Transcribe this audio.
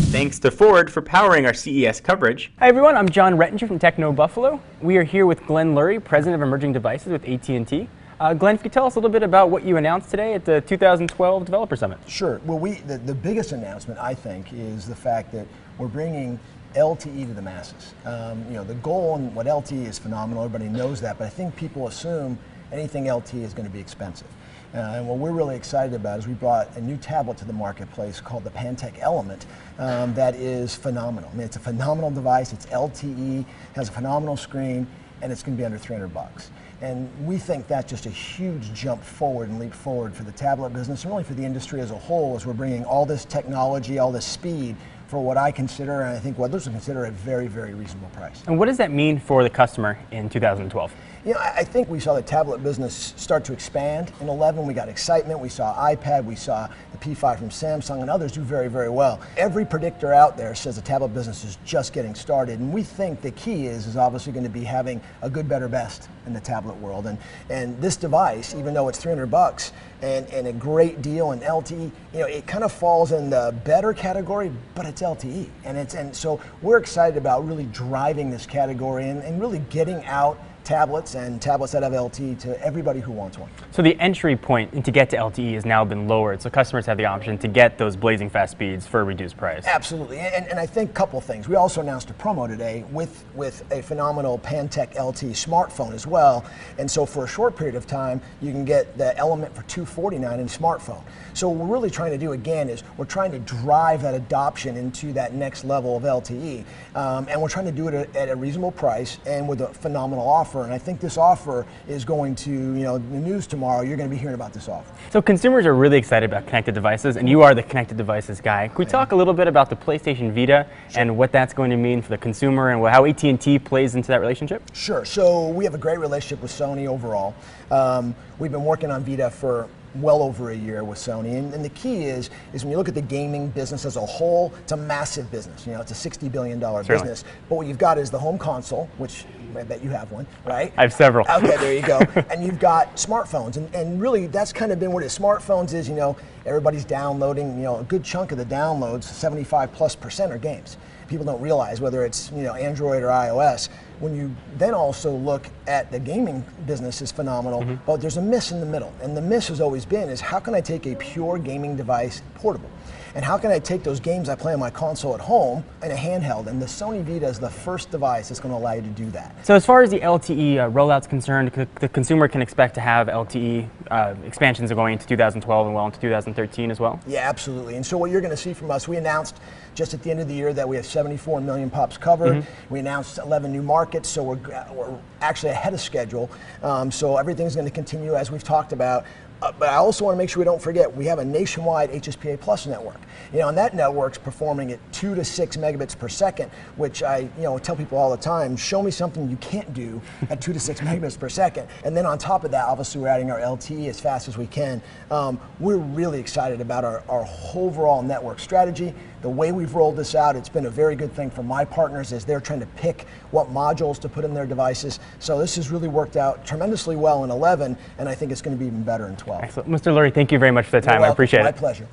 Thanks to Ford for powering our CES coverage. Hi everyone, I'm John Rettinger from Techno Buffalo. We are here with Glenn Lurie, President of Emerging Devices with AT&T. Glenn, if you could tell us a little bit about what you announced today at the 2012 Developer Summit. Sure. Well, the biggest announcement, I think, is the fact that we're bringing LTE to the masses. The goal and what LTE is phenomenal, everybody knows that, but I think people assume anything LTE is going to be expensive. And what we're really excited about is we brought a new tablet to the marketplace called the Pantech Element that is phenomenal. I mean, it's a phenomenal device, it's LTE, has a phenomenal screen, and it's going to be under $300. And we think that's just a huge jump forward and leap forward for the tablet business and really for the industry as a whole, as we're bringing all this technology, all this speed for what I consider, and I think what others would consider, a very, very reasonable price. And what does that mean for the customer in 2012? I think we saw the tablet business start to expand in 11. We got excitement. We saw iPad. We saw the P5 from Samsung and others do very, very well. Every predictor out there says the tablet business is just getting started, and we think the key is obviously going to be having a good, better, best in the tablet world. And this device, even though it's $300 and a great deal in LTE, it kind of falls in the better category, but it's LTE, and so we're excited about really driving this category and really getting out tablets and tablets that have LTE to everybody who wants one. So the entry point to get to LTE has now been lowered, so customers have the option to get those blazing fast speeds for a reduced price. Absolutely, and I think a couple things. We also announced a promo today with a phenomenal Pantech LTE smartphone as well, and so for a short period of time you can get the Element for $249 in smartphone. So what we're really trying to do again is we're trying to drive that adoption into that next level of LTE, and we're trying to do it at a reasonable price and with a phenomenal offer. And I think this offer is going to, the news tomorrow, you're going to be hearing about this offer. So consumers are really excited about connected devices, and you are the connected devices guy. Can we talk a little bit about the PlayStation Vita and what that's going to mean for the consumer and how AT&T plays into that relationship? Sure. So we have a great relationship with Sony overall. We've been working on Vita for well over a year with Sony, and the key is when you look at the gaming business as a whole, it's a massive business. It's a $60 billion business. But what you've got is the home console, which I bet you have one, right? I have several. Okay, there you go. And you've got smartphones, and really that's kind of been what it is. Smartphones is, everybody's downloading, a good chunk of the downloads, 75+% are games. People don't realize whether it's Android or iOS. When you then also look at the gaming business is phenomenal, but there's a miss in the middle. And the miss has always been is how can I take a pure gaming device portable? And how can I take those games I play on my console at home in a handheld? And the Sony Vita is the first device that's going to allow you to do that. So as far as the LTE rollout's concerned, the consumer can expect to have LTE expansions going into 2012 and well into 2013 as well? Yeah, absolutely. And so what you're going to see from us, we announced just at the end of the year that we have 74 million pops covered. We announced 11 new markets, so we're actually ahead of schedule. So everything's going to continue as we've talked about. But I also want to make sure we don't forget we have a nationwide HSPA Plus network. And that network's performing at 2 to 6 megabits per second, which I tell people all the time, show me something you can't do at 2 to 6 megabits per second. And then on top of that, obviously we're adding our LTE as fast as we can. We're really excited about our overall network strategy. The way we've rolled this out, it's been a very good thing for my partners as they're trying to pick what modules to put in their devices. So this has really worked out tremendously well in 11, and I think it's going to be even better in 12. Excellent. Mr. Lurie, thank you very much for the time. I appreciate it. My pleasure.